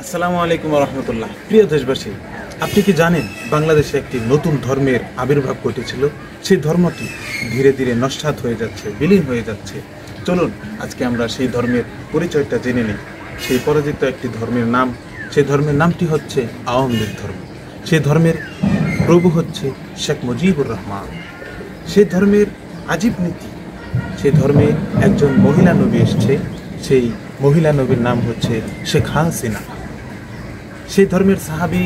আসসালামু আলাইকুম রহমতুল্লাহ। প্রিয় দেশবাসী, আপনি কি জানেন বাংলাদেশে একটি নতুন ধর্মের আবির্ভাব ঘটেছিল? সেই ধর্মটি ধীরে ধীরে নস্যাৎ হয়ে যাচ্ছে, বিলীন হয়ে যাচ্ছে। চলুন আজকে আমরা সেই ধর্মের পরিচয়টা জেনে নিই। সেই পরাজিত একটি ধর্মের নাম, সেই ধর্মের নামটি হচ্ছে আওয়ামী লীগ ধর্ম। সেই ধর্মের প্রভু হচ্ছে শেখ মুজিবুর রহমান। সেই ধর্মের আজীব নীতি, সেই ধর্মে একজন মহিলা নবী এসছে, সেই মহিলা নবীর নাম হচ্ছে শেখ হাসিনা। সেই ধর্মের সাহাবী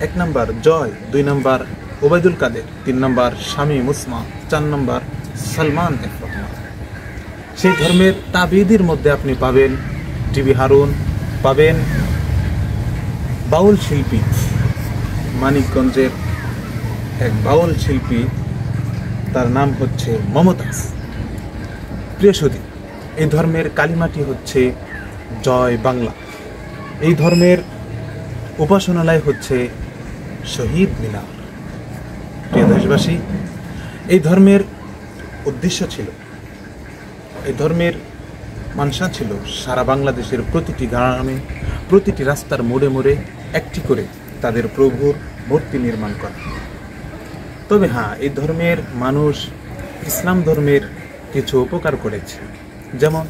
1 নম্বর জয়, 2 নম্বর ওবায়দুল কাদের, 3 নম্বর শামীম উসমান, 4 নম্বর সালমান এফ রহমান। সেই ধর্মের তাবেঈদের মধ্যে আপনি পাবেন টিবি হারুন, পাবেন বাউল শিল্পী, মানিকগঞ্জের এক বাউল শিল্পী, তার নাম হচ্ছে মমতাজ। প্রিয় সুধী, এই ধর্মের কালিমাটি হচ্ছে জয় বাংলা। এই ধর্মের উপাসনালয় হচ্ছে শহীদ মিনার। প্রিয় দেশবাসী, এই ধর্মের উদ্দেশ্য ছিল, এই ধর্মের মানসা ছিল সারা বাংলাদেশের প্রতিটি গ্রামে, প্রতিটি রাস্তার মোড়ে মোড়ে একটি করে তাদের প্রভুর মূর্তি নির্মাণ করা। তবে হ্যাঁ, এই ধর্মের মানুষ ইসলাম ধর্মের কিছু উপকার করেছে, যেমন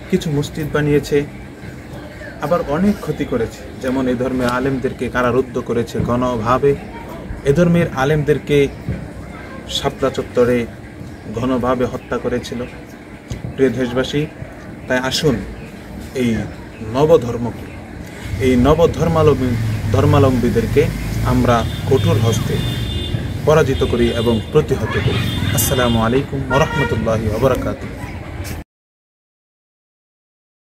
কিছু মসজিদ বানিয়েছে, আবার অনেক ক্ষতি করেছে। যেমন এই ধর্মের আলেমদেরকে কারারুদ্ধ করেছে ঘনভাবে, এ ধর্মের আলেমদেরকে শাপলা চত্বরে ঘনভাবে হত্যা করেছিল। প্রিয় দেশবাসী, তাই আসুন এই নবধর্মকে, এই ধর্মাবলম্বীদেরকে আমরা কঠোর হস্তে পরাজিত করি এবং প্রতিহত করি। আসসালামু আলাইকুম ওয়া রাহমাতুল্লাহি ওয়া বারাকাতুহু।